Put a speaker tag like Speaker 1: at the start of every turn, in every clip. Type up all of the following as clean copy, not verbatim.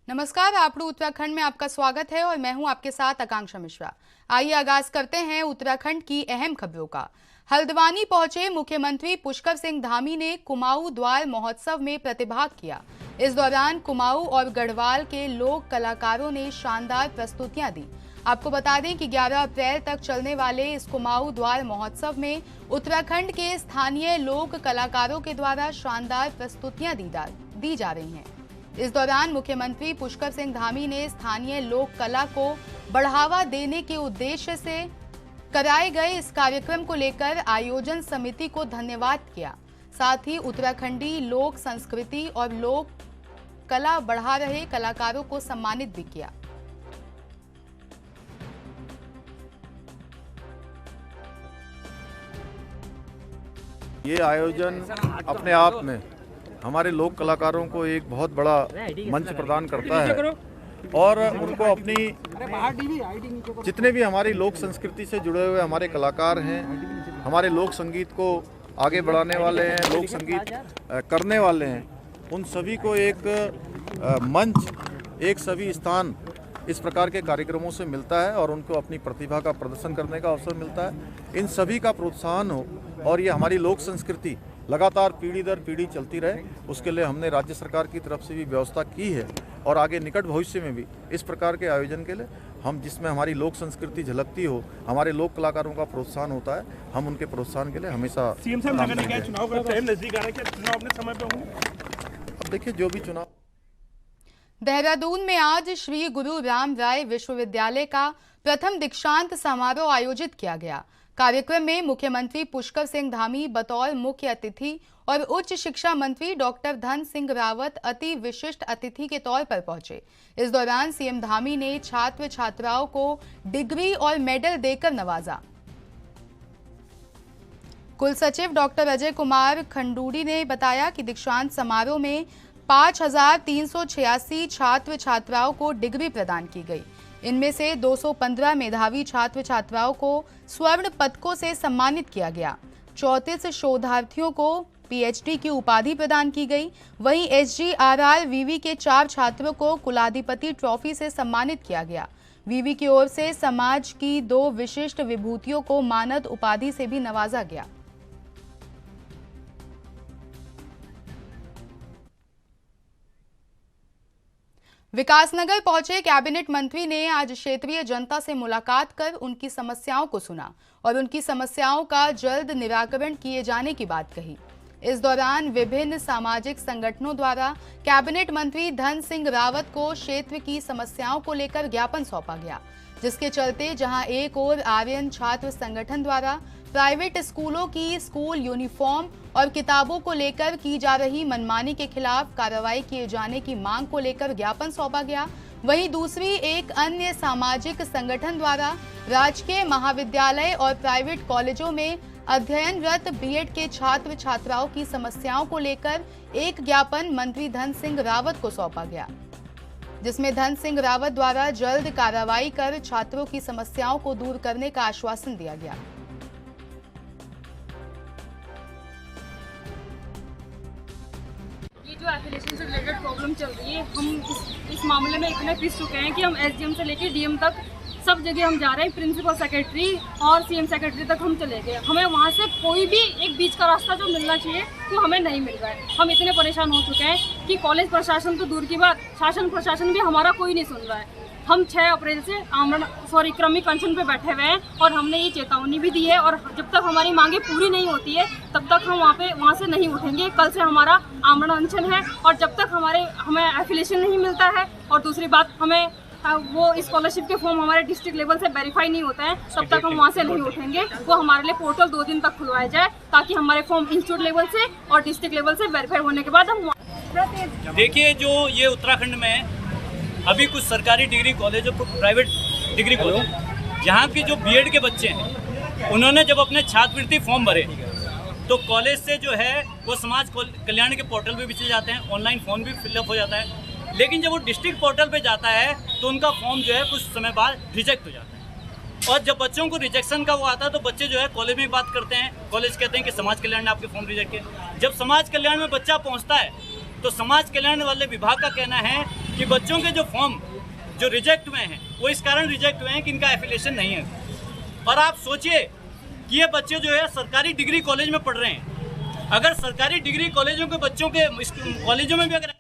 Speaker 1: नमस्कार, आपड़ू उत्तराखंड में आपका स्वागत है और मैं हूं आपके साथ आकांक्षा मिश्रा। आइए आगाज करते हैं उत्तराखंड की अहम खबरों का। हल्द्वानी पहुंचे मुख्यमंत्री पुष्कर सिंह धामी ने कुमाऊं द्वार महोत्सव में प्रतिभाग किया। इस दौरान कुमाऊं और गढ़वाल के लोक कलाकारों ने शानदार प्रस्तुतियां दी। आपको बता दें कि 11 अप्रैल तक चलने वाले इस कुमाऊं द्वार महोत्सव में उत्तराखंड के स्थानीय लोक कलाकारों के द्वारा शानदार प्रस्तुतियां दी जा रही हैं। इस दौरान मुख्यमंत्री पुष्कर सिंह धामी ने स्थानीय लोक कला को बढ़ावा देने के उद्देश्य से कराए गए इस कार्यक्रम को लेकर आयोजन समिति को धन्यवाद किया। साथ ही उत्तराखंडी लोक संस्कृति और लोक कला बढ़ा रहे कलाकारों को सम्मानित भी किया।
Speaker 2: ये आयोजन अपने आप में हमारे लोक कलाकारों को एक बहुत बड़ा मंच प्रदान करता है और उनको अपनी जितने भी हमारी लोक संस्कृति से जुड़े हुए हमारे कलाकार हैं, हमारे लोक संगीत को आगे बढ़ाने वाले हैं, लोक संगीत करने वाले हैं, उन सभी को एक मंच, एक सभी स्थान इस प्रकार के कार्यक्रमों से मिलता है और उनको अपनी प्रतिभा का प्रदर्शन करने का अवसर मिलता है। इन सभी का प्रोत्साहन हो और ये हमारी लोक संस्कृति लगातार पीढ़ी दर पीढ़ी चलती रहे, उसके लिए हमने राज्य सरकार की तरफ से भी व्यवस्था की है और आगे निकट भविष्य में भी इस प्रकार के आयोजन के लिए हम, जिसमें हमारी लोक संस्कृति झलकती हो, हमारे लोक कलाकारों का प्रोत्साहन होता है, हम उनके प्रोत्साहन के लिए हमेशा
Speaker 3: सीएम साहब नगर निकाय चुनाव का टाइम नजदीक आ रहा है, क्या चुनाव अपने समय पे होंगे?
Speaker 2: अब देखिए, जो भी चुनाव।
Speaker 1: देहरादून में आज श्री गुरु राम राय विश्वविद्यालय का प्रथम दीक्षांत समारोह आयोजित किया गया। कार्यक्रम में मुख्यमंत्री पुष्कर सिंह धामी बतौर मुख्य अतिथि और उच्च शिक्षा मंत्री डॉक्टर धन सिंह रावत अति विशिष्ट अतिथि के तौर पर पहुंचे। इस दौरान सीएम धामी ने छात्र छात्राओं को डिग्री और मेडल देकर नवाजा। कुल सचिव डॉक्टर अजय कुमार खंडूड़ी ने बताया कि दीक्षांत समारोह में 5386 छात्र छात्राओं को डिग्री प्रदान की गई। इनमें से 215 मेधावी छात्र छात्राओं को स्वर्ण पदकों से सम्मानित किया गया। 34 शोधार्थियों को पीएचडी की उपाधि प्रदान की गई। वहीं एसजीआरआर वीवी के 4 छात्रों को कुलाधिपति ट्रॉफी से सम्मानित किया गया। वीवी की ओर से समाज की 2 विशिष्ट विभूतियों को मानद उपाधि से भी नवाजा गया। विकासनगर पहुंचे कैबिनेट मंत्री ने आज क्षेत्रीय जनता से मुलाकात कर उनकी समस्याओं को सुना और उनकी समस्याओं का जल्द निराकरण किए जाने की बात कही। इस दौरान विभिन्न सामाजिक संगठनों द्वारा कैबिनेट मंत्री धन सिंह रावत को क्षेत्र की समस्याओं को लेकर ज्ञापन सौंपा गया, जिसके चलते जहां एक ओर आर्यन छात्र संगठन द्वारा प्राइवेट स्कूलों की स्कूल यूनिफॉर्म और किताबों को लेकर की जा रही मनमानी के खिलाफ कार्रवाई किए जाने की मांग को लेकर ज्ञापन सौंपा गया, वहीं दूसरी एक अन्य सामाजिक संगठन द्वारा राजकीय महाविद्यालय और प्राइवेट कॉलेजों में अध्ययनरत बीएड के छात्र छात्राओं की समस्याओं को लेकर एक ज्ञापन मंत्री धन सिंह रावत को सौंपा गया, जिसमें धन सिंह रावत द्वारा जल्द कार्रवाई कर छात्रों की समस्याओं को दूर करने का आश्वासन दिया गया।
Speaker 4: जो एफिलिएशन से रिलेटेड प्रॉब्लम चल रही है, हम इस मामले में इतने पिस चुके हैं कि हम एसडीएम से लेकर डीएम तक सब जगह हम जा रहे हैं। प्रिंसिपल सेक्रेटरी और सीएम सेक्रेटरी तक हम चले गए। हमें वहाँ से कोई भी एक बीच का रास्ता जो मिलना चाहिए तो हमें नहीं मिल रहा है। हम इतने परेशान हो चुके हैं कि कॉलेज प्रशासन तो दूर की बात, शासन प्रशासन भी हमारा कोई नहीं सुन रहा है। हम 6 अप्रैल से क्रमिक अनशन पे बैठे हुए हैं और हमने ये चेतावनी भी दी है और जब तक हमारी मांगे पूरी नहीं होती है तब तक हम वहाँ से नहीं उठेंगे। कल से हमारा आमरण अनशन है और जब तक हमें एफिलिएशन नहीं मिलता है और दूसरी बात हमें वो स्कॉलरशिप के फॉर्म हमारे डिस्ट्रिक्ट लेवल से वेरीफाई नहीं होता है तब तक हम वहाँ से नहीं उठेंगे। वो हमारे लिए पोर्टल 2 दिन तक खुलवाया जाए ताकि हमारे फॉर्म इंस्टीट्यूट लेवल से और डिस्ट्रिक्ट लेवल से वेरीफाई होने के बाद हम।
Speaker 5: देखिए, जो ये उत्तराखंड में अभी कुछ सरकारी डिग्री कॉलेज और प्राइवेट डिग्री कॉलेज, जहाँ के जो बीएड के बच्चे हैं, उन्होंने जब अपने छात्रवृत्ति फॉर्म भरे तो कॉलेज से जो है वो समाज कल्याण के पोर्टल पे भी चले जाते हैं, ऑनलाइन फॉर्म भी फिलअप हो जाता है। लेकिन जब वो डिस्ट्रिक्ट पोर्टल पे जाता है तो उनका फॉर्म जो है कुछ समय बाद रिजेक्ट हो जाता है और जब बच्चों को रिजेक्शन का वो आता है तो बच्चे जो है कॉलेज में बात करते हैं, कॉलेज कहते हैं कि समाज कल्याण ने आपके फॉर्म रिजेक्ट किए। जब समाज कल्याण में बच्चा पहुँचता है तो समाज कल्याण वाले विभाग का कहना है कि बच्चों के जो फॉर्म जो रिजेक्ट हुए हैं वो इस कारण रिजेक्ट हुए हैं कि इनका एफिलिएशन नहीं है। और आप सोचिए कि ये बच्चे जो है सरकारी डिग्री कॉलेज में पढ़ रहे हैं, अगर सरकारी डिग्री कॉलेजों के बच्चों के कॉलेजों में भी अगर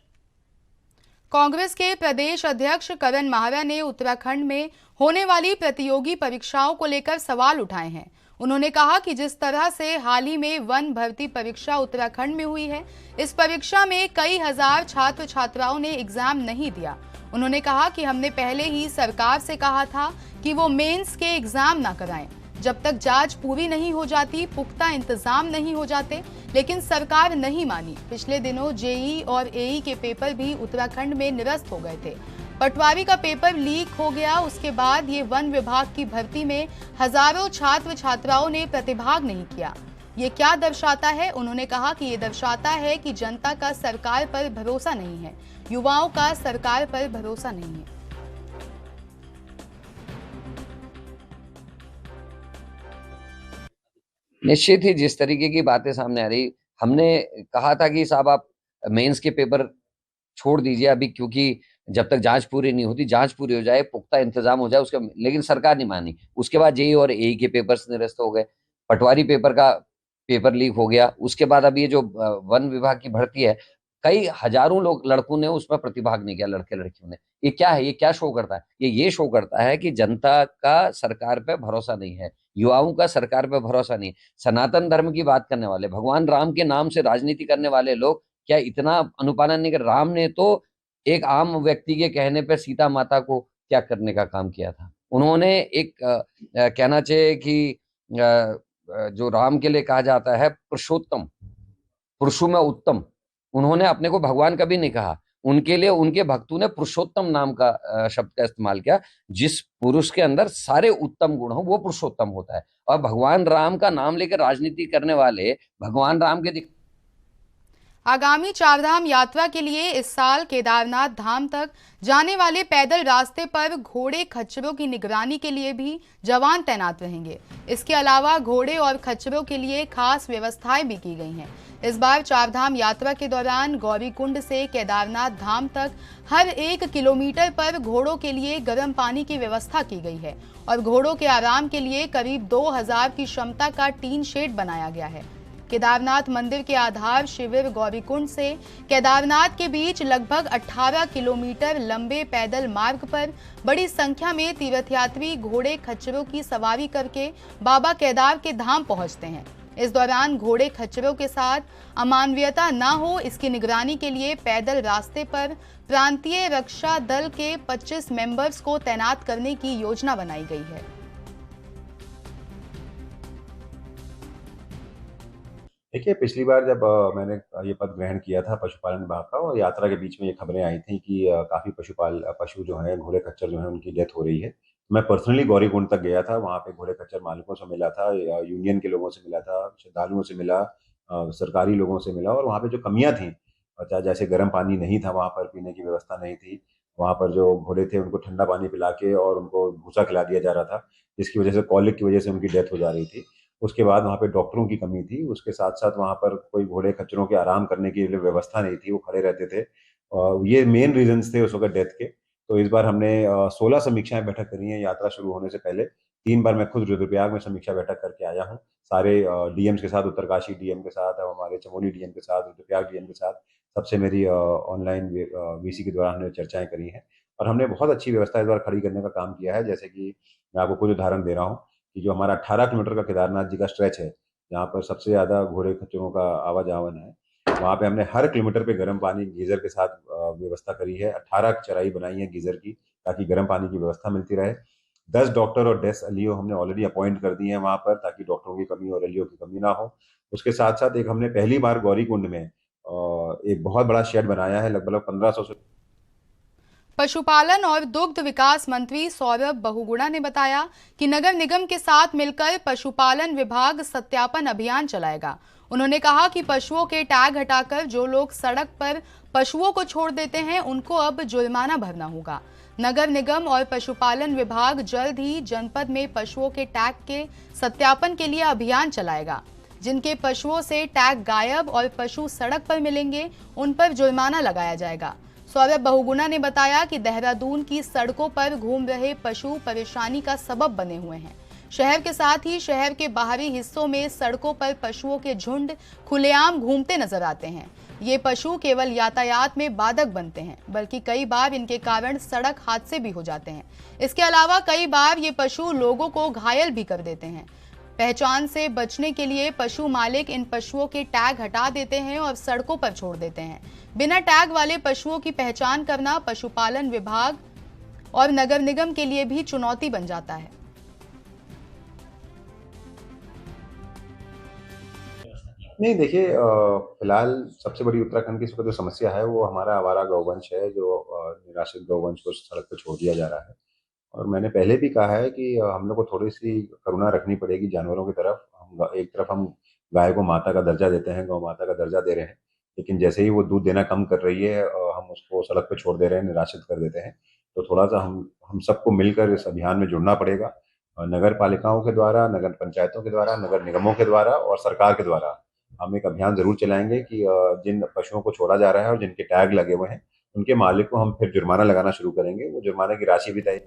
Speaker 1: कांग्रेस के प्रदेश अध्यक्ष करण माहरा ने उत्तराखंड में होने वाली प्रतियोगी परीक्षाओं को लेकर सवाल उठाए हैं। उन्होंने कहा कि जिस तरह से हाल ही में वन भर्ती परीक्षा उत्तराखंड में हुई है, इस परीक्षा में कई हजार छात्र छात्राओं ने एग्जाम नहीं दिया। उन्होंने कहा कि हमने पहले ही सरकार से कहा था कि वो मेंस के एग्जाम ना कराएं, जब तक जांच पूरी नहीं हो जाती, पुख्ता इंतजाम नहीं हो जाते, लेकिन सरकार नहीं मानी। पिछले दिनों जेईई और एई के पेपर भी उत्तराखंड में निरस्त हो गए थे। पटवारी का पेपर लीक हो गया, उसके बाद ये वन विभाग की भर्ती में हजारों छात्र छात्राओं ने प्रतिभाग नहीं किया। ये क्या दर्शाता है? उन्होंने कहा कि ये दर्शाता है कि जनता का सरकार पर भरोसा नहीं है, युवाओं का सरकार पर भरोसा नहीं है।
Speaker 6: निश्चित ही जिस तरीके की बातें सामने आ रही, हमने कहा था कि साहब आप मेंस के पेपर छोड़ दीजिए अभी, क्योंकि जब तक जांच पूरी नहीं होती, जांच पूरी हो जाए, पुख्ता इंतजाम हो जाए उसका, लेकिन सरकार नहीं मानी। उसके बाद जेईई और एई के पेपर्स निरस्त हो गए, पटवारी पेपर का पेपर लीक हो गया। उसके बाद अब ये जो वन विभाग की भर्ती है, कई हजारों लोग लड़कों ने उसमें प्रतिभाग नहीं किया, लड़के लड़कियों ने। ये क्या है? ये क्या शो करता है? ये शो करता है कि जनता का सरकार पे भरोसा नहीं है, युवाओं का सरकार पे भरोसा नहीं है। सनातन धर्म की बात करने वाले, भगवान राम के नाम से राजनीति करने वाले लोग क्या इतना अनुपालन नहीं कर? राम ने तो एक आम व्यक्ति के कहने पे सीता माता को क्या करने का काम किया था। उन्होंने एक कहना चाहिए कि जो राम के लिए कहा जाता है पुरुषोत्तम, पुरुषों में उत्तम, उन्होंने अपने को भगवान कभी नहीं कहा। उनके लिए उनके भक्तों ने पुरुषोत्तम नाम का शब्द का इस्तेमाल किया। जिस पुरुष के अंदर सारे उत्तम गुण हो वो पुरुषोत्तम होता है। और भगवान राम का नाम लेकर राजनीति करने वाले भगवान राम के
Speaker 1: आगामी चारधाम यात्रा के लिए इस साल केदारनाथ धाम तक जाने वाले पैदल रास्ते पर घोड़े खच्चरों की निगरानी के लिए भी जवान तैनात रहेंगे। इसके अलावा घोड़े और खच्चरों के लिए खास व्यवस्थाएं भी की गई हैं। इस बार चारधाम यात्रा के दौरान गौरीकुंड से केदारनाथ धाम तक हर 1 किलोमीटर पर घोड़ों के लिए गर्म पानी की व्यवस्था की गई है और घोड़ों के आराम के लिए करीब 2000 की क्षमता का टीन शेड बनाया गया है। केदारनाथ मंदिर के आधार शिविर गौरीकुंड से केदारनाथ के बीच लगभग 18 किलोमीटर लंबे पैदल मार्ग पर बड़ी संख्या में तीर्थयात्री घोड़े खच्चरों की सवारी करके बाबा केदार के धाम पहुंचते हैं। इस दौरान घोड़े खच्चरों के साथ अमानवीयता न हो, इसकी निगरानी के लिए पैदल रास्ते पर प्रांतीय रक्षा दल के 25 मेंबर्स को तैनात करने की योजना बनाई गई है।
Speaker 7: देखिए, पिछली बार जब मैंने ये पद ग्रहण किया था पशुपालन विभाग का, और यात्रा के बीच में ये खबरें आई थी कि काफ़ी पशु जो हैं, घोड़े खच्चर जो हैं, उनकी डेथ हो रही है। मैं पर्सनली गौरीकुंड तक गया था, वहाँ पे घोड़े खच्चर मालिकों से मिला था, यूनियन के लोगों से मिला था, श्रद्धालुओं से मिला, सरकारी लोगों से मिला, और वहाँ पे जो कमियाँ थीं, जैसे गर्म पानी नहीं था वहाँ पर, पीने की व्यवस्था नहीं थी, वहाँ पर जो घोड़े थे उनको ठंडा पानी पिला के और उनको भूसा खिला दिया जा रहा था, जिसकी वजह से कॉलिक की वजह से उनकी डेथ हो जा रही थी। उसके बाद वहाँ पे डॉक्टरों की कमी थी, उसके साथ-साथ वहाँ पर कोई घोड़े खच्चरों के आराम करने की व्यवस्था नहीं थी, वो खड़े रहते थे। ये मेन रीज़न्स थे उस वक़्त डेथ के। तो इस बार हमने 16 समीक्षाएँ बैठक करी हैं यात्रा शुरू होने से पहले। 3 बार मैं खुद रुद्रप्रयाग में समीक्षा बैठक करके आया हूँ, सारे डीएम्स के साथ, उत्तरकाशी डीएम के साथ, हमारे चमोली डीएम के साथ, रुद्रप्रयाग डीएम के साथ, सबसे मेरी ऑनलाइन वीसी के दौरान हमने चर्चाएँ करी हैं, और हमने बहुत अच्छी व्यवस्था इस बार खड़ी करने का काम किया है। जैसे कि मैं आपको कुछ उदाहरण दे रहा हूँ कि जो हमारा 18 किलोमीटर का केदारनाथ जी का स्ट्रेच है, जहाँ पर सबसे ज़्यादा घोड़े खच्चरों का आवाजावन है, वहाँ पे हमने हर किलोमीटर पे गर्म पानी गीज़र के साथ व्यवस्था करी है। 18 चराई बनाई है गीज़र की, ताकि गर्म पानी की व्यवस्था मिलती रहे। 10 डॉक्टर और 10 एलईओ हमने ऑलरेडी अपॉइंट कर दिए हैं वहाँ पर, ताकि डॉक्टरों की कमी और एलईओ की कमी ना हो। उसके साथ-साथ एक हमने पहली बार गौरीकुंड में एक बहुत बड़ा शेड बनाया है, लगभग 1500 से।
Speaker 1: पशुपालन और दुग्ध विकास मंत्री सौरभ बहुगुणा ने बताया कि नगर निगम के साथ मिलकर पशुपालन विभाग सत्यापन अभियान चलाएगा। उन्होंने कहा कि पशुओं के टैग हटाकर जो लोग सड़क पर पशुओं को छोड़ देते हैं, उनको अब जुर्माना भरना होगा। नगर निगम और पशुपालन विभाग जल्द ही जनपद में पशुओं के टैग के सत्यापन के लिए अभियान चलाएगा। जिनके पशुओं से टैग गायब और पशु सड़क पर मिलेंगे, उन पर जुर्माना लगाया जाएगा। सौरभ बहुगुणा ने बताया कि देहरादून की सड़कों पर घूम रहे पशु परेशानी का सबब बने हुए हैं। शहर के साथ ही शहर के बाहरी हिस्सों में सड़कों पर पशुओं के झुंड खुलेआम घूमते नजर आते हैं। ये पशु केवल यातायात में बाधक बनते हैं, बल्कि कई बार इनके कारण सड़क हादसे भी हो जाते हैं। इसके अलावा कई बार ये पशु लोगों को घायल भी कर देते हैं। पहचान से बचने के लिए पशु मालिक इन पशुओं के टैग हटा देते हैं और सड़कों पर छोड़ देते हैं। बिना टैग वाले पशुओं की पहचान करना पशुपालन विभाग और नगर निगम के लिए भी चुनौती बन जाता है।
Speaker 7: नहीं, देखिए, फिलहाल सबसे बड़ी उत्तराखंड की इस वक्त जो समस्या है वो हमारा आवारा गौवंश है, जो निराश्रित गौवंश को सड़क पर छोड़ दिया जा रहा है। और मैंने पहले भी कहा है कि हम लोग को थोड़ी सी करुणा रखनी पड़ेगी जानवरों की तरफ। एक तरफ हम गाय को माता का दर्जा देते हैं, गौ माता का दर्जा दे रहे हैं, लेकिन जैसे ही वो दूध देना कम कर रही है हम उसको सड़क पर छोड़ दे रहे हैं, निराश्रित कर देते हैं। तो थोड़ा सा हम सबको मिलकर इस अभियान में जुड़ना पड़ेगा। नगर पालिकाओं के द्वारा, नगर पंचायतों के द्वारा, नगर निगमों के द्वारा और सरकार के द्वारा हम एक अभियान जरूर चलाएंगे कि जिन पशुओं को छोड़ा जा रहा है और जिनके टैग लगे हुए हैं उनके मालिक को हम फिर जुर्माना लगाना शुरू करेंगे। वो जुर्माने की राशि भी तय।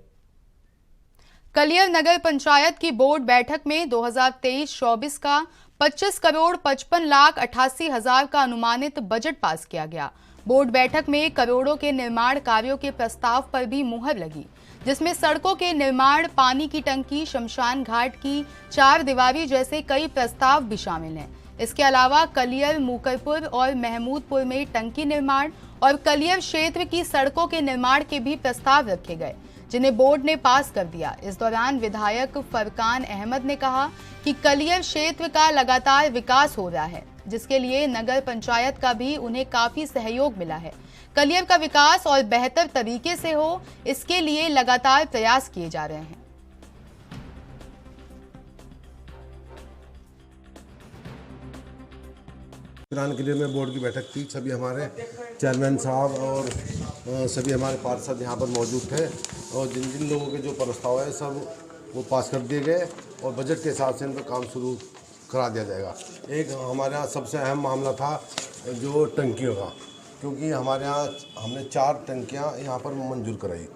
Speaker 1: कलियर नगर पंचायत की बोर्ड बैठक में 2023-24 का 25 करोड़ 55 लाख 88 हजार का अनुमानित बजट पास किया गया। बोर्ड बैठक में करोड़ों के निर्माण कार्यों के प्रस्ताव पर भी मुहर लगी, जिसमें सड़कों के निर्माण, पानी की टंकी, शमशान घाट की 4 दीवारी जैसे कई प्रस्ताव भी शामिल हैं। इसके अलावा कलियर, मूकरपुर और महमूदपुर में टंकी निर्माण और कलियर क्षेत्र की सड़कों के निर्माण के भी प्रस्ताव रखे गए, जिन्हें बोर्ड ने पास कर दिया। इस दौरान विधायक फरकान अहमद ने कहा कि कलियर क्षेत्र का लगातार विकास हो रहा है, जिसके लिए नगर पंचायत का भी उन्हें काफी सहयोग मिला है। कलियर का विकास और बेहतर तरीके से हो, इसके लिए लगातार प्रयास किए जा रहे हैं।
Speaker 8: पिरान के लिए में बोर्ड की बैठक थी। सभी हमारे चेयरमैन साहब और सभी हमारे पार्षद यहाँ पर मौजूद थे और जिन जिन लोगों के जो प्रस्ताव है सब वो पास कर दिए गए और बजट के हिसाब से इन पर काम शुरू करा दिया जाएगा। एक हमारे यहाँ सबसे अहम मामला था जो टंकियों का, क्योंकि हमारे यहाँ हमने 4 टंकियाँ यहाँ पर मंजूर कराई,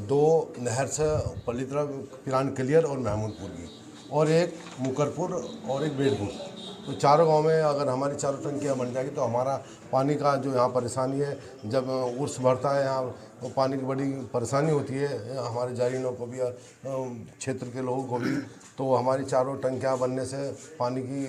Speaker 8: 2 नहर से पल्ली तरफ पिरान क्लियर और महमूदपुर की, और एक मुकरपुर और एक बेड़पुर। तो चारों गांव में अगर हमारी चारों टंकियाँ बन जाएगी तो हमारा पानी का जो यहाँ परेशानी है, जब उर्स भरता है यहाँ तो पानी की बड़ी परेशानी होती है हमारे जारीनों को भी और क्षेत्र के लोगों को भी। तो हमारी चारों टंकियाँ बनने से पानी की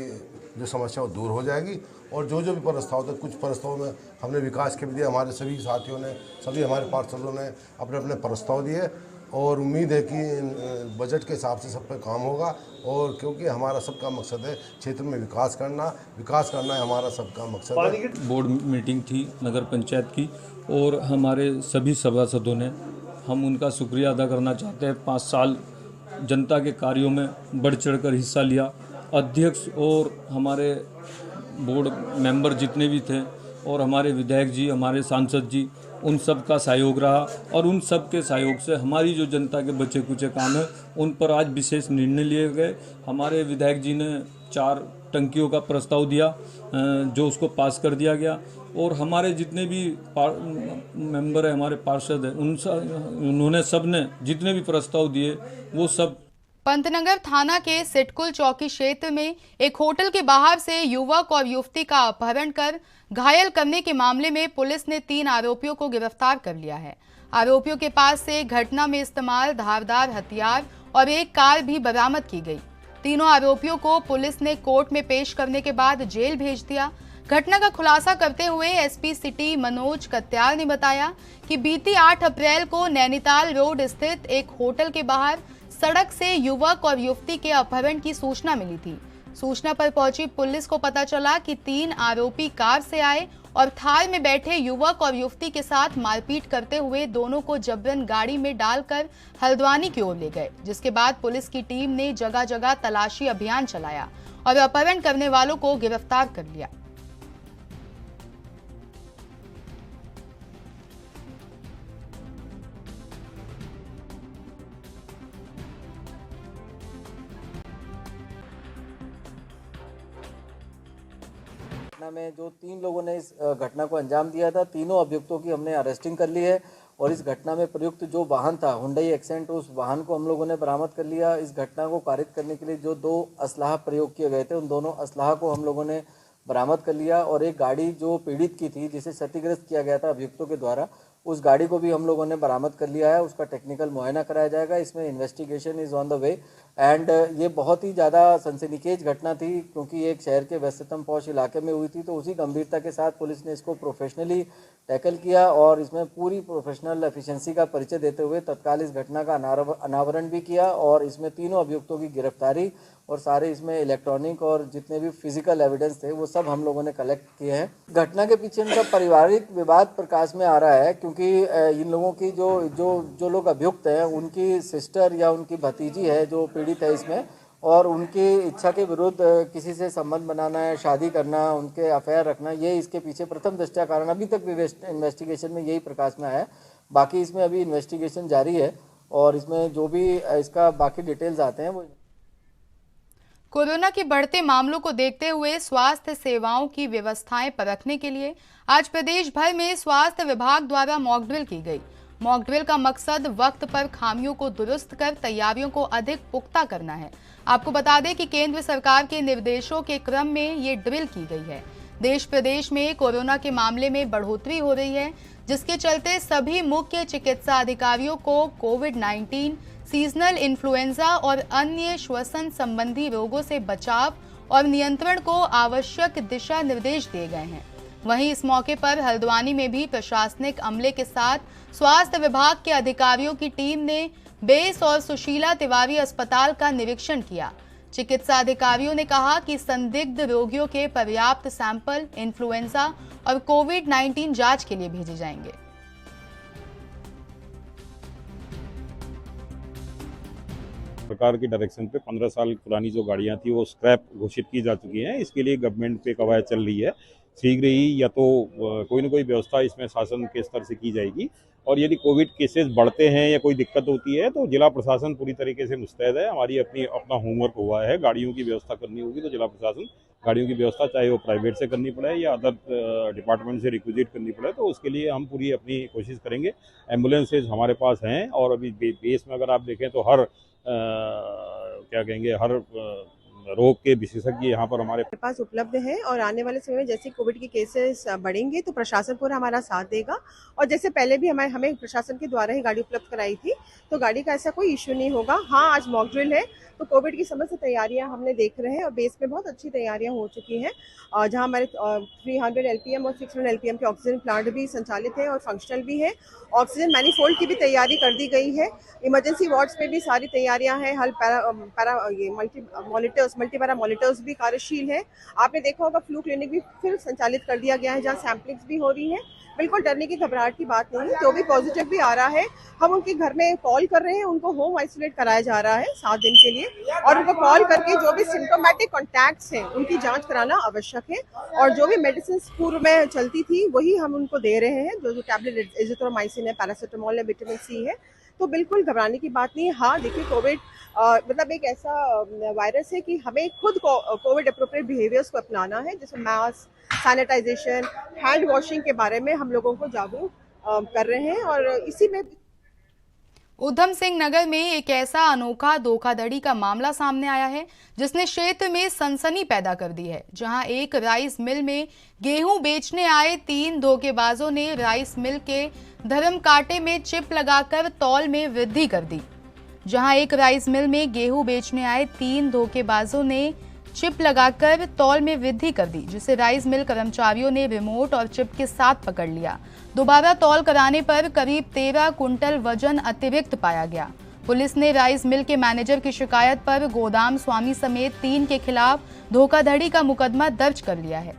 Speaker 8: जो समस्या वो दूर हो जाएगी। और जो जो भी प्रस्ताव थे, कुछ प्रस्ताव में हमने विकास के भी दिए, हमारे सभी साथियों ने, सभी हमारे पार्षदों ने अपने अपने प्रस्ताव दिए और उम्मीद है कि बजट के हिसाब से सब पे काम होगा। और क्योंकि हमारा सबका मकसद है क्षेत्र में विकास करना है हमारा सबका मकसद है।
Speaker 9: बोर्ड मीटिंग थी नगर पंचायत की और हमारे सभी सभासदों ने, हम उनका शुक्रिया अदा करना चाहते हैं। 5 साल जनता के कार्यों में बढ़ चढ़कर हिस्सा लिया। अध्यक्ष और हमारे बोर्ड मेंबर जितने भी थे और हमारे विधायक जी, हमारे सांसद जी, उन सब का सहयोग रहा और उन सब के सहयोग से हमारी जो जनता के बचे कुचे काम है उन पर आज विशेष निर्णय लिए गए। हमारे विधायक जी ने 4 टंकियों का प्रस्ताव दिया जो उसको पास कर दिया गया और हमारे जितने भी मेंबर हैं, हमारे पार्षद हैं, उन्होंने सब ने जितने भी प्रस्ताव दिए वो सब।
Speaker 1: पंतनगर थाना के सिटकुल चौकी क्षेत्र में एक होटल के बाहर से युवक और युवती का अपहरण कर घायल करने के मामले में पुलिस ने 3 आरोपियों को गिरफ्तार कर लिया है। आरोपियों के पास से घटना में इस्तेमाल धारदार हथियार और एक कार भी बरामद की गई। तीनों आरोपियों को पुलिस ने कोर्ट में पेश करने के बाद जेल भेज दिया। घटना का खुलासा करते हुए एसपी सिटी मनोज कत्याल ने बताया कि बीती 8 अप्रैल को नैनीताल रोड स्थित एक होटल के बाहर सड़क से युवक और युवती के अपहरण की सूचना मिली थी। सूचना पर पहुंची पुलिस को पता चला कि 3 आरोपी कार से आए और थार में बैठे युवक और युवती के साथ मारपीट करते हुए दोनों को जबरन गाड़ी में डालकर हल्द्वानी की ओर ले गए, जिसके बाद पुलिस की टीम ने जगह जगह तलाशी अभियान चलाया और अपहरण करने वालों को गिरफ्तार कर लिया।
Speaker 10: घटना में जो 3 लोगों ने इस घटना को अंजाम दिया था, तीनों अभियुक्तों की हमने अरेस्टिंग कर ली है और इस घटना में प्रयुक्त जो वाहन था हुंडई एक्सेंट, उस वाहन को हम लोगों ने बरामद कर लिया। इस घटना को कारित करने के लिए जो 2 असलाह प्रयोग किए गए थे, उन दोनों असलाह को हम लोगों ने बरामद कर लिया और एक गाड़ी जो पीड़ित की थी, जिसे क्षतिग्रस्त किया गया था अभियुक्तों के द्वारा, उस गाड़ी को भी हम लोगों ने बरामद कर लिया है। उसका टेक्निकल मुआयना कराया जाएगा। इसमें investigation is on the way and ये बहुत ही ज़्यादा सनसनीखेज घटना थी क्योंकि एक शहर के व्यस्ततम पॉश इलाके में हुई थी। तो उसी गंभीरता के साथ पुलिस ने इसको प्रोफेशनली टैकल किया और इसमें पूरी प्रोफेशनल एफिशिएंसी का परिचय देते हुए तत्काल इस घटना का अनावरण भी किया और इसमें तीनों अभियुक्तों की गिरफ्तारी और सारे इसमें इलेक्ट्रॉनिक और जितने भी फिजिकल एविडेंस थे वो सब हम लोगों ने कलेक्ट किए हैं। घटना के पीछे इनका पारिवारिक विवाद प्रकाश में आ रहा है क्योंकि इन लोगों की जो लोग अभियुक्त हैं उनकी सिस्टर या उनकी भतीजी है जो पीड़ित है इसमें, और उनकी इच्छा के विरुद्ध किसी से संबंध बनाना है, शादी करना, उनके अफेयर रखना, ये इसके पीछे प्रथम दृष्टया कारण अभी तक इन्वेस्टिगेशन में यही प्रकाश में आया है। बाकी इसमें अभी इन्वेस्टिगेशन जारी है और इसमें जो भी इसका बाकी डिटेल्स आते हैं वो।
Speaker 1: कोरोना के बढ़ते मामलों को देखते हुए स्वास्थ्य सेवाओं की व्यवस्थाएं परखने के लिए आज प्रदेश भर में स्वास्थ्य विभाग द्वारा मॉक ड्रिल की गई। मॉक ड्रिल का मकसद वक्त पर खामियों को दुरुस्त कर तैयारियों को अधिक पुख्ता करना है। आपको बता दें कि केंद्र सरकार के निर्देशों के क्रम में ये ड्रिल की गई है। देश प्रदेश में कोरोना के मामले में बढ़ोतरी हो रही है, जिसके चलते सभी मुख्य चिकित्सा अधिकारियों को कोविड-19, सीजनल इन्फ्लुएंजा और अन्य श्वसन संबंधी रोगों से बचाव और नियंत्रण को आवश्यक दिशा निर्देश दिए गए हैं। वहीं इस मौके पर हल्द्वानी में भी प्रशासनिक अमले के साथ स्वास्थ्य विभाग के अधिकारियों की टीम ने बेस और सुशीला तिवारी अस्पताल का निरीक्षण किया। चिकित्सा अधिकारियों ने कहा कि संदिग्ध रोगियों के पर्याप्त सैंपल इन्फ्लुएंजा और कोविड-19 जांच के लिए भेजे जाएंगे।
Speaker 3: सरकार की डायरेक्शन पे 15 साल पुरानी जो गाड़ियां थी वो स्क्रैप घोषित की जा चुकी हैं। इसके लिए गवर्नमेंट पे कवायद चल रही है। शीघ्र ही या तो कोई न कोई व्यवस्था इसमें शासन के स्तर से की जाएगी और यदि कोविड केसेस बढ़ते हैं या कोई दिक्कत होती है तो जिला प्रशासन पूरी तरीके से मुस्तैद है। हमारी अपना होमवर्क हुआ है। गाड़ियों की व्यवस्था करनी होगी तो जिला प्रशासन गाड़ियों की व्यवस्था चाहे वो प्राइवेट से करनी पड़े या अदर डिपार्टमेंट से रिक्विजिट करनी पड़े तो उसके लिए हम पूरी अपनी कोशिश करेंगे। एम्बुलेंसेज हमारे पास हैं और अभी बेस में अगर आप देखें तो हर हर रोग के विशेषज्ञ यहाँ पर हमारे
Speaker 11: पास उपलब्ध है और आने वाले समय में जैसे कोविड के केसेस बढ़ेंगे तो प्रशासन पूरा हमारा साथ देगा। और जैसे पहले भी हमें प्रशासन के द्वारा ही गाड़ी उपलब्ध कराई थी तो गाड़ी का ऐसा कोई इश्यू नहीं होगा। हाँ, आज मॉक ड्रिल है तो कोविड की समस्त तैयारियां हमने देख रहे हैं और बेस में बहुत अच्छी तैयारियां हो चुकी हैं। जहां हमारे 300 LPM और 600 LPM के ऑक्सीजन प्लांट भी संचालित है और फंक्शनल भी है। ऑक्सीजन मैनीफोल्ड की भी तैयारी कर दी गई है। इमरजेंसी वार्ड्स पे भी सारी तैयारियां हैं। मल्टीपैरा मॉनिटर्स भी कार्यशील है। आपने देखा होगा फ्लू क्लिनिक भी फिर संचालित कर दिया गया है जहाँ सैम्पलिंग्स भी हो रही है। बिल्कुल डरने की घबराहट की बात नहीं है। जो भी पॉजिटिव भी आ रहा है हम उनके घर में कॉल कर रहे हैं, उनको होम आइसोलेट कराया जा रहा है 7 दिन के लिए और उनको कॉल करके जो भी सिम्टोमेटिक कॉन्टैक्ट्स हैं उनकी जांच कराना आवश्यक है। और जो भी मेडिसिन पूर्व में चलती थी वही हम उनको दे रहे हैं। जो टैबलेट एजिथ्रोमाइसिन है, पैरासीटामोल है, विटामिन सी है, तो बिल्कुल घबराने की बात नहीं है। हाँ देखिए, कोविड मतलब एक ऐसा वायरस है कि हमें खुद कोविड अप्रोप्रिएट बिहेवियर्स को अपनाना है, जैसे मास्क, सैनिटाइजेशन, हैंड वॉशिंग के बारे में हम लोगों को जागरूक कर रहे हैं। और इसी में
Speaker 1: उधम सिंह नगर में एक ऐसा अनोखा धोखाधड़ी का मामला सामने आया है जिसने क्षेत्र में सनसनी पैदा कर दी है, जहां एक राइस मिल में गेहूं बेचने आए 3 धोखेबाजों ने राइस मिल के धर्म कांटे में चिप लगाकर तौल में वृद्धि कर दी। जहां एक राइस मिल में गेहूं बेचने आए 3 धोखेबाजों ने चिप लगाकर तौल में वृद्धि कर दी, जिसे राइस मिल कर्मचारियों ने रिमोट और चिप के साथ पकड़ लिया। दोबारा तौल कराने पर करीब 13 कुंटल वजन अतिरिक्त पाया गया। पुलिस ने राइस मिल के मैनेजर की शिकायत पर गोदाम स्वामी समेत 3 के खिलाफ धोखाधड़ी का मुकदमा दर्ज कर लिया है।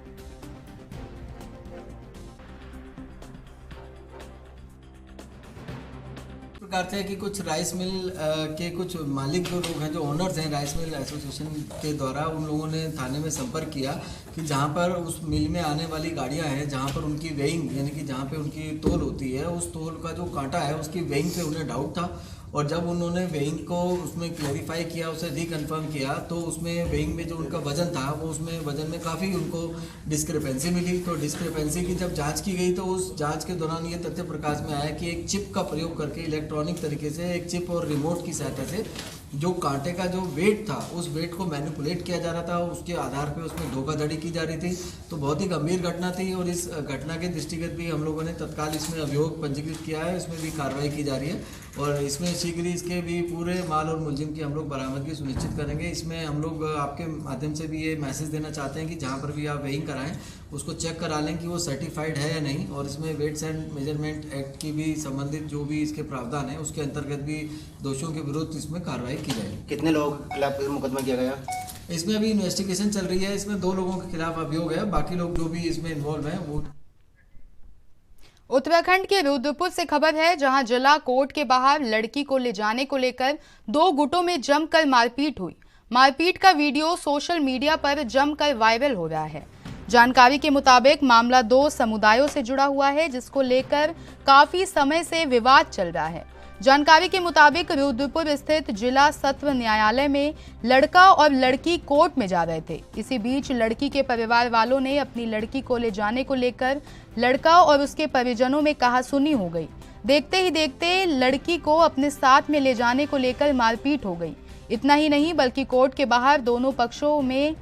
Speaker 12: प्रकार से कि कुछ राइस मिल के कुछ मालिक जो लोग हैं, जो ओनर्स हैं राइस मिल एसोसिएशन के द्वारा, उन लोगों ने थाने में संपर्क किया कि जहां पर उस मिल में आने वाली गाड़ियां हैं, जहां पर उनकी वेइंग यानी कि जहां पे उनकी तोल होती है, उस तोल का जो कांटा है उसकी वेइंग पे उन्हें डाउट था और जब उन्होंने वेइंग को उसमें क्लैरिफाई किया, उसे रिकन्फर्म किया, तो उसमें वेइंग में जो उनका वजन था वो उसमें वजन में काफ़ी उनको डिस्क्रिपेंसी मिली। तो डिस्क्रिपेंसी की जब जांच की गई तो उस जांच के दौरान ये तथ्य प्रकाश में आया कि एक चिप का प्रयोग करके इलेक्ट्रॉनिक तरीके से एक चिप और रिमोट की सहायता से जो कांटे का जो वेट था उस वेट को मैनिपुलेट किया जा रहा था, उसके आधार पे उसमें धोखाधड़ी की जा रही थी। तो बहुत ही गंभीर घटना थी और इस घटना के दृष्टिगत भी हम लोगों ने तत्काल इसमें अभियोग पंजीकृत किया है, इसमें भी कार्रवाई की जा रही है और इसमें शीघ्र ही इसके भी पूरे माल और मुलजिम की हम लोग बरामदगी सुनिश्चित करेंगे। इसमें हम लोग आपके माध्यम से भी ये मैसेज देना चाहते हैं कि जहाँ पर भी आप वेइंग कराएं उसको चेक करा लें कि वो सर्टिफाइड है या नहीं, और इसमें वेट्स एंड मेजरमेंट एक्ट की भी संबंधित जो भी इसके प्रावधान है उसके अंतर्गत भी दोषियों के विरुद्ध इसमें कार्रवाई की जाएगी।
Speaker 13: कितने लोगों के खिलाफ मुकदमा किया गया?
Speaker 12: इसमें अभी इन्वेस्टिगेशन चल रही है, इसमें 2 लोगों के खिलाफ अभियोग है, बाकी लोग जो भी इसमें इन्वॉल्व हैं वो।
Speaker 1: उत्तराखंड के रुद्रपुर से खबर है, जहां जिला कोर्ट के बाहर लड़की को ले जाने को लेकर 2 गुटों में जमकर मारपीट हुई। मारपीट का वीडियो सोशल मीडिया पर जमकर वायरल हो रहा है। जानकारी के मुताबिक मामला 2 समुदायों से जुड़ा हुआ है, जिसको लेकर काफी समय से विवाद चल रहा है। जानकारी के मुताबिक रुद्रपुर स्थित जिला सत्र न्यायालय में लड़का और लड़की कोर्ट में जा रहे थे। इसी बीच लड़की के परिवार वालों ने अपनी लड़की को ले जाने को लेकर लड़का और उसके परिजनों में कहासुनी हो गई। देखते ही देखते लड़की को अपने साथ में ले जाने को लेकर मारपीट हो गई। इतना ही नहीं बल्कि कोर्ट के बाहर दोनों पक्षों में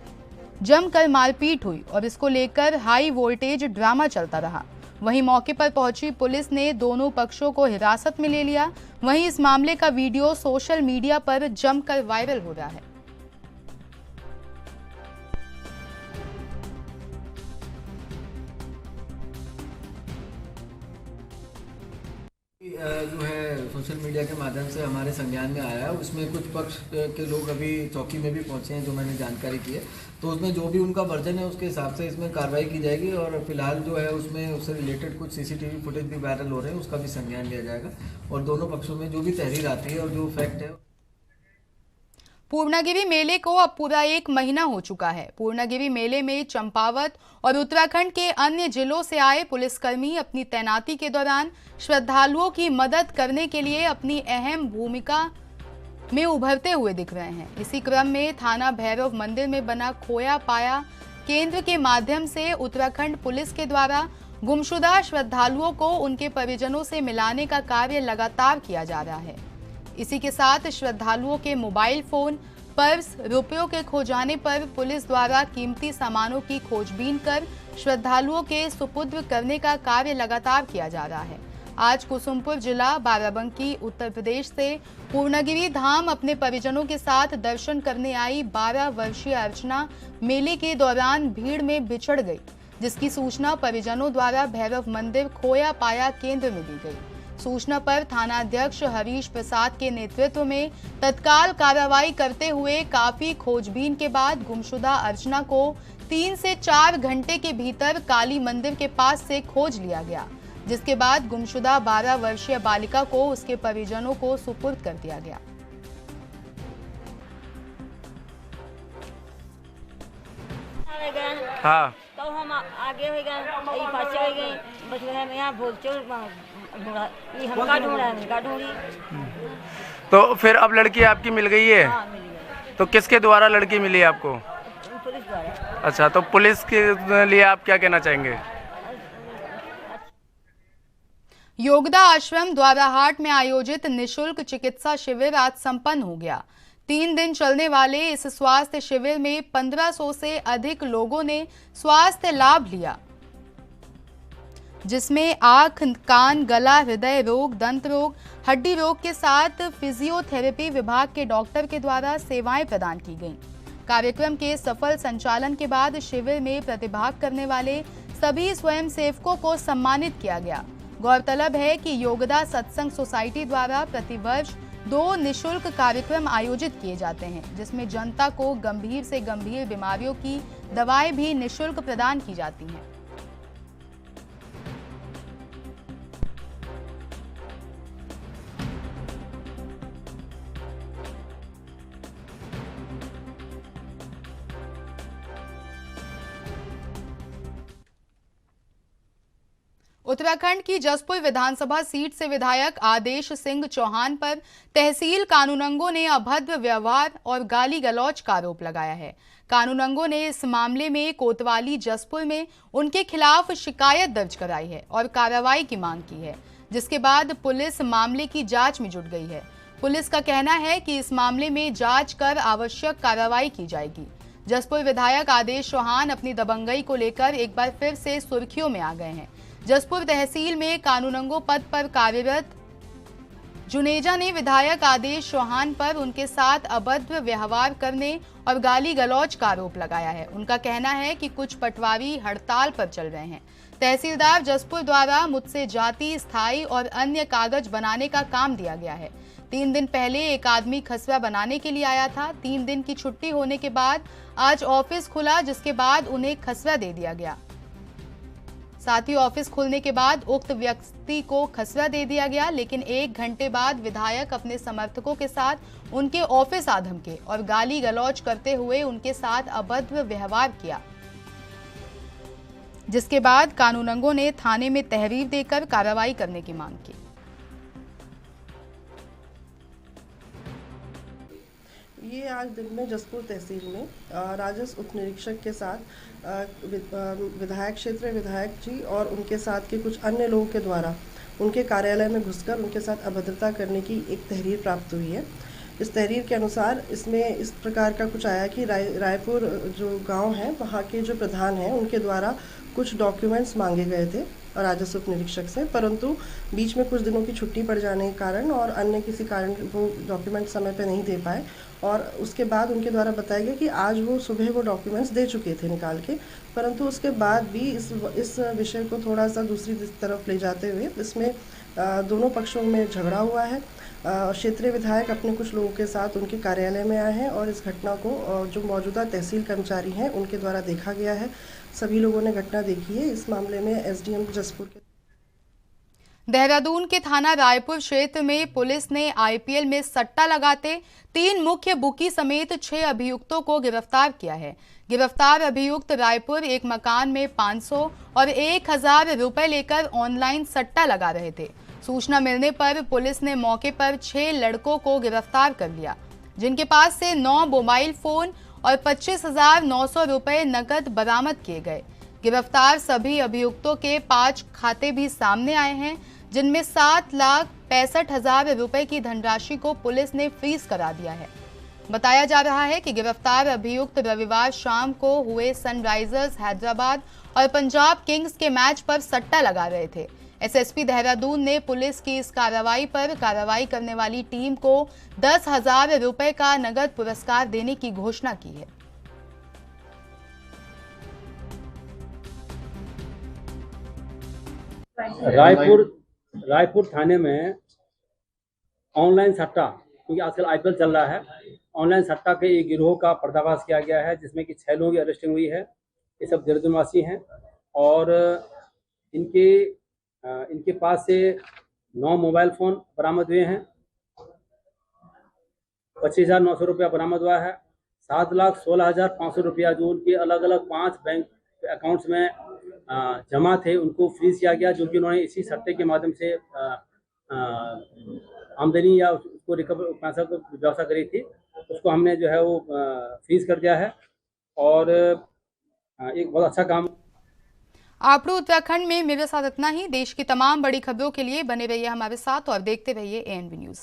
Speaker 1: जमकर मारपीट हुई और इसको लेकर हाई वोल्टेज ड्रामा चलता रहा। वहीं मौके पर पहुंची पुलिस ने दोनों पक्षों को हिरासत में ले लिया। वहीं इस मामले का वीडियो सोशल मीडिया पर जमकर वायरल हो रहा है।
Speaker 12: जो है सोशल मीडिया के माध्यम से हमारे संज्ञान में आया है, उसमें कुछ पक्ष के लोग अभी चौकी में भी पहुंचे हैं, जो मैंने जानकारी की है। तो उसमें जो भी उनका वर्जन है उसके हिसाब से इसमें कार्रवाई की जाएगी और फिलहाल जो है उसमें उससे रिलेटेड कुछ सीसीटीवी फुटेज भी वायरल हो रहे हैं, उसका भी संज्ञान लिया जाएगा और दोनों पक्षों में जो भी तहरीर आती है और जो फैक्ट है।
Speaker 1: पूर्णागिरि मेले को अब पूरा 1 महीना हो चुका है। पूर्णागिरि मेले में चंपावत और उत्तराखंड के अन्य जिलों से आए पुलिसकर्मी अपनी तैनाती के दौरान श्रद्धालुओं की मदद करने के लिए अपनी अहम भूमिका में उभरते हुए दिख रहे हैं। इसी क्रम में थाना भैरव मंदिर में बना खोया पाया केंद्र के माध्यम से उत्तराखंड पुलिस के द्वारा गुमशुदा श्रद्धालुओं को उनके परिजनों से मिलाने का कार्य लगातार किया जा रहा है। इसी के साथ श्रद्धालुओं के मोबाइल फोन, पर्स, रुपयों के खो जाने पर पुलिस द्वारा कीमती सामानों की खोजबीन कर श्रद्धालुओं के सुपुर्द करने का कार्य लगातार किया जा रहा है। आज कुसुमपुर जिला बाराबंकी उत्तर प्रदेश से पूर्णागिरि धाम अपने परिजनों के साथ दर्शन करने आई 12 वर्षीय अर्चना मेले के दौरान भीड़ में बिछड़ गई, जिसकी सूचना परिजनों द्वारा भैरव मंदिर खोया पाया केंद्र में दी गई। सूचना पर थानाध्यक्ष हरीश प्रसाद के नेतृत्व में तत्काल कार्रवाई करते हुए काफी खोजबीन के बाद गुमशुदा अर्चना को 3 से 4 घंटे के भीतर काली मंदिर के पास से खोज लिया गया, जिसके बाद गुमशुदा 12 वर्षीय बालिका को उसके परिजनों को सुपुर्द कर दिया गया।
Speaker 14: हाँ तो हम आगे हो गए, पाछे हो गए, बस हम यहाँ भोलचोर हमका ढूंढी।
Speaker 13: तो फिर अब लड़की आपकी मिल गई है?
Speaker 14: हाँ, मिल गई।
Speaker 13: तो किसके द्वारा लड़की मिली आपको?
Speaker 14: पुलिस द्वारा।
Speaker 13: अच्छा, तो पुलिस के लिए आप क्या कहना चाहेंगे?
Speaker 1: योगदा आश्रम द्वाराहाट में आयोजित निशुल्क चिकित्सा शिविर आज संपन्न हो गया। 3 दिन चलने वाले इस स्वास्थ्य शिविर में 1500 से अधिक लोगों ने स्वास्थ्य लाभ लिया, जिसमें आंख, कान, गला, हृदय रोग, दंत रोग, हड्डी रोग के साथ फिजियोथेरेपी विभाग के डॉक्टर के द्वारा सेवाएं प्रदान की गईं। कार्यक्रम के सफल संचालन के बाद शिविर में प्रतिभाग करने वाले सभी स्वयंसेवकों को सम्मानित किया गया। गौरतलब है कि योगदा सत्संग सोसाइटी द्वारा प्रतिवर्ष 2 निशुल्क कार्यक्रम आयोजित किए जाते हैं, जिसमें जनता को गंभीर से गंभीर बीमारियों की दवाएं भी निशुल्क प्रदान की जाती हैं। उत्तराखंड की जसपुर विधानसभा सीट से विधायक आदेश सिंह चौहान पर तहसील कानूनगों ने अभद्र व्यवहार और गाली गलौज का आरोप लगाया है। कानूनगों ने इस मामले में कोतवाली जसपुर में उनके खिलाफ शिकायत दर्ज कराई है और कार्रवाई की मांग की है, जिसके बाद पुलिस मामले की जांच में जुट गई है। पुलिस का कहना है कि इस मामले में जांच कर आवश्यक कार्रवाई की जाएगी। जसपुर विधायक आदेश चौहान अपनी दबंगई को लेकर एक बार फिर से सुर्खियों में आ गए हैं। जसपुर तहसील में कानूनगो पद पर कार्यरत जुनेजा ने विधायक आदेश चौहान पर उनके साथ अभद्र व्यवहार करने और गाली गलौज का आरोप लगाया है। उनका कहना है कि कुछ पटवारी हड़ताल पर चल रहे हैं। तहसीलदार जसपुर द्वारा मुझसे जाति, स्थायी और अन्य कागज बनाने का काम दिया गया है। 3 दिन पहले एक आदमी खसरा बनाने के लिए आया था। 3 दिन की छुट्टी होने के बाद आज ऑफिस खुला, जिसके बाद उन्हें खसरा दे दिया गया। साथ ही ऑफिस खुलने के बाद उक्त व्यक्ति को खसरा दे दिया गया, लेकिन 1 घंटे बाद विधायक अपने समर्थकों के साथ उनके ऑफिस आ धमके और गाली गलौज करते हुए उनके साथ अभद्र व्यवहार किया, जिसके बाद कानूनगों ने थाने में तहरीर देकर कार्रवाई करने की मांग की।
Speaker 15: ये आज दिन में जसपुर तहसील में राजस्व उप निरीक्षक के साथ विधायक क्षेत्र विधायक जी और उनके साथ के कुछ अन्य लोगों के द्वारा उनके कार्यालय में घुसकर उनके साथ अभद्रता करने की एक तहरीर प्राप्त हुई है। इस तहरीर के अनुसार इसमें इस प्रकार का कुछ आया कि रायपुर जो गांव है वहाँ के जो प्रधान हैं उनके द्वारा कुछ डॉक्यूमेंट्स मांगे गए थे राजस्व उप निरीक्षक से, परंतु बीच में कुछ दिनों की छुट्टी पड़ जाने के कारण और अन्य किसी कारण वो डॉक्यूमेंट समय पे नहीं दे पाए और उसके बाद उनके द्वारा बताया गया कि आज वो सुबह वो डॉक्यूमेंट्स दे चुके थे निकाल के, परंतु उसके बाद भी इस विषय को थोड़ा सा दूसरी तरफ ले जाते हुए इसमें दोनों पक्षों में झगड़ा हुआ है। क्षेत्रीय विधायक अपने कुछ लोगों के साथ उनके कार्यालय में आए हैं और इस घटना को जो मौजूदा तहसील कर्मचारी हैं उनके द्वारा देखा गया है। सभी लोगों ने घटना देखी है। इस मामले में एसडीएम जसपुर के
Speaker 1: देहरादून के थाना रायपुर क्षेत्र में पुलिस ने आईपीएल में सट्टा लगाते 3 मुख्य बुकी समेत 6 अभियुक्तों को गिरफ्तार किया है। गिरफ्तार अभियुक्त रायपुर एक मकान में 500 और 1000 रुपए लेकर ऑनलाइन सट्टा लगा रहे थे। सूचना मिलने पर पुलिस ने मौके पर 6 लड़कों को गिरफ्तार कर लिया, जिनके पास से 9 मोबाइल फोन और 25,900 रुपए नकद बरामद किए गए। गिरफ्तार सभी अभियुक्तों के 5 खाते भी सामने आए हैं, जिनमें 7,65,000 रुपए की धनराशि को पुलिस ने फ्रीज करा दिया है। बताया जा रहा है कि गिरफ्तार अभियुक्त रविवार शाम को हुए सनराइजर्स हैदराबाद और पंजाब किंग्स के मैच पर सट्टा लगा रहे थे। एसएसपी देहरादून ने पुलिस की इस कार्रवाई पर कार्रवाई करने वाली टीम को 10,000 रुपए का नगद पुरस्कार देने की घोषणा की है।
Speaker 16: रायपुर थाने में ऑनलाइन सट्टा, क्योंकि आजकल आईपीएल चल रहा है, ऑनलाइन सट्टा के एक गिरोह का पर्दाफाश किया गया है, जिसमें कि 6 लोगों की अरेस्टिंग हुई है। ये सब देहरादून वासी हैं और इनके पास से 9 मोबाइल फोन बरामद हुए हैं, 25,900 रुपया बरामद हुआ है, 7,16,500 रुपया जो उनके अलग अलग 5 बैंक अकाउंट्स में जमा थे उनको फ्रीज किया गया, जो कि उन्होंने इसी सट्टे के माध्यम से आमदनी या उसको रिकवर पैसा को व्यवस्था करी थी, उसको हमने जो है वो फ्रीज कर दिया है और एक बहुत अच्छा काम।
Speaker 1: आपड़ू उत्तराखंड में मेरे साथ इतना ही। देश की तमाम बड़ी खबरों के लिए बने रहिए हमारे साथ और देखते रहिए ANV न्यूज़।